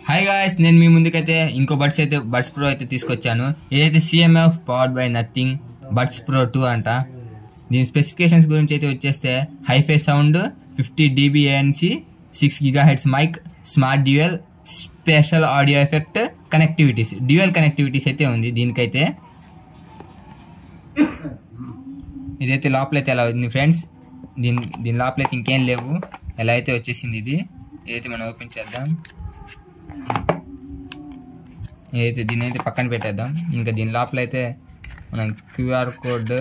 Hi guys, నేను మీ ముందుకైతే ఇంకో బడ్స్ ప్రో అయితే తీసుకొచ్చాను. ఏదైతే CMF powered by nothing buds pro 2 అంట. దీని స్పెసిఫికేషన్స్ గురించి అయితే వచ్చేస్తే hi fi sound, 50 dB ANC, 6 GHz mic, smart dual, special audio effect, dual connectivities అయితే ఉంది దీనికైతే. ఇదైతే లోపలైతే ఎలా ఉంది ఫ్రెండ్స్, దీని లోపలైతే ఇంకేం లేవు, ఎలా అయితే వచ్చేసింది ఇది. ఇదైతే మనం ఓపెన్ చేద్దాం. ఇదైతే దీని అయితే పక్కన పెట్టేద్దాం. ఇంకా దీని లోపల అయితే మనం QR కోడ్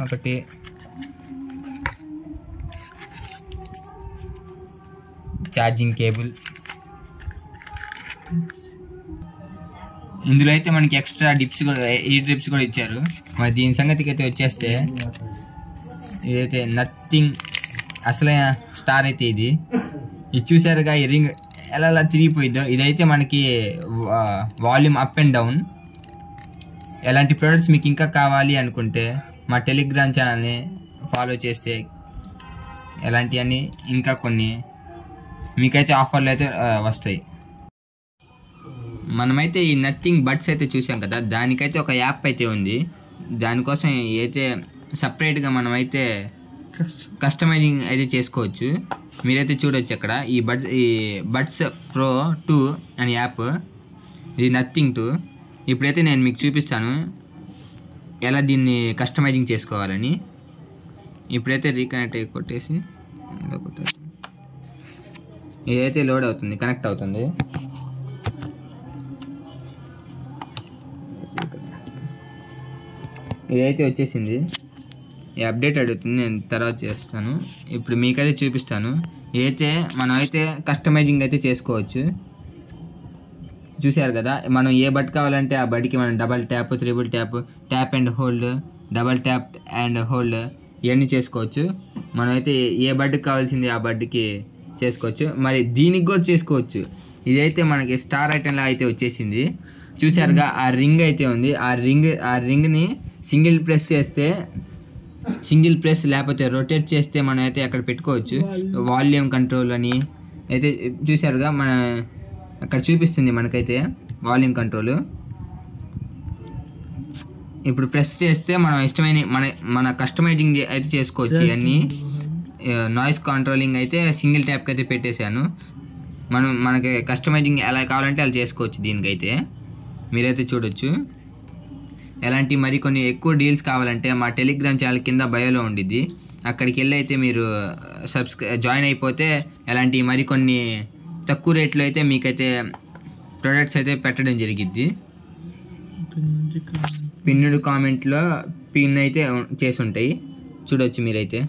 ఒకటి, ఛార్జింగ్ కేబుల్, ఇందులో అయితే మనకి ఎక్స్ట్రా డ్రిప్స్ కూడా ఇచ్చారు. మరి దీని సంగతికి అయితే వచ్చేస్తే ఇదైతే నథింగ్ అసలైన స్టార్ అయితే ఇది చూసారుగా. ఈ రింగ్ ఎలా తిరిగిపోయిద్దో. ఇదైతే మనకి వాల్యూమ్ అప్ అండ్ డౌన్. ఎలాంటి ప్రోడక్ట్స్ మీకు ఇంకా కావాలి అనుకుంటే మా టెలిగ్రామ్ ఛానల్ని ఫాలో చేస్తే ఎలాంటివన్నీ ఇంకా కొన్ని మీకైతే ఆఫర్లు అయితే వస్తాయి. మనమైతే ఈ నథింగ్ బడ్స్ అయితే చూసాం కదా, దానికైతే ఒక యాప్ అయితే ఉంది. దానికోసం అయితే సపరేట్గా మనమైతే కస్టమైజింగ్ అయితే చేసుకోవచ్చు. మీరైతే చూడొచ్చు అక్కడ ఈ బడ్స్ ప్రో 2 అనే యాప్, ఇది నథింగ్ 2. ఇప్పుడైతే నేను మీకు చూపిస్తాను ఎలా దీన్ని కస్టమైజింగ్ చేసుకోవాలని. ఇప్పుడైతే రీకనెక్ట్ కొట్టేసి ఇదైతే లోడ్ అవుతుంది, కనెక్ట్ అవుతుంది. ఇదైతే వచ్చేసింది. ఈ అప్డేట్ అడుగుతుంది, నేను తర్వాత చేస్తాను. ఇప్పుడు మీకైతే చూపిస్తాను. ఇదైతే మనం అయితే కస్టమైజింగ్ అయితే చేసుకోవచ్చు. చూసారు కదా, మనం ఏ బడ్ కావాలంటే ఆ బడ్కి మనం double tap, triple tap, tap and hold, double tap and hold ఇవన్నీ చేసుకోవచ్చు. మనమైతే ఏ బడ్కి కావాల్సింది ఆ బడ్కి చేసుకోవచ్చు. మరి దీనికి కూడా చేసుకోవచ్చు. ఇదైతే మనకి స్టార్ ఐటెంలా అయితే వచ్చేసింది. చూసారుగా, ఆ రింగ్ అయితే ఉంది. ఆ రింగ్ని సింగిల్ ప్రెస్ లేకపోతే రొటేట్ చేస్తే మనం అయితే అక్కడ పెట్టుకోవచ్చు. వాల్యూమ్ కంట్రోల్ అని అయితే చూసారుగా, మన అక్కడ చూపిస్తుంది మనకైతే వాల్యూమ్ కంట్రోల్. ఇప్పుడు ప్రెస్ చేస్తే మనం ఇష్టమైన మన కస్టమైజింగ్ అయితే చేసుకోవచ్చు. ఇవన్నీ నాయిస్ కంట్రోలింగ్ అయితే సింగిల్ ట్యాప్కి అయితే పెట్టేశాను. మనకి కస్టమైజింగ్ ఎలా కావాలంటే అలా చేసుకోవచ్చు. దీనికైతే మీరైతే చూడొచ్చు. ఎలాంటి మరికొన్ని ఎక్కువ డీల్స్ కావాలంటే మా టెలిగ్రామ్ ఛానల్ కింద బయోలో ఉండిద్ది, అక్కడికి వెళ్ళి అయితే మీరు జాయిన్ అయిపోతే ఎలాంటి మరికొన్ని తక్కువ రేట్లో అయితే మీకైతే ప్రొడక్ట్స్ అయితే పెట్టడం జరిగిద్ది. పిన్నుడు కామెంట్లో పిన్ అయితే చేసి ఉంటాయి, చూడొచ్చు మీరైతే.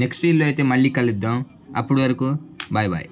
నెక్స్ట్ వీడియోలో అయితే మళ్ళీ కలుద్దాం. అప్పటి వరకు బాయ్ బాయ్.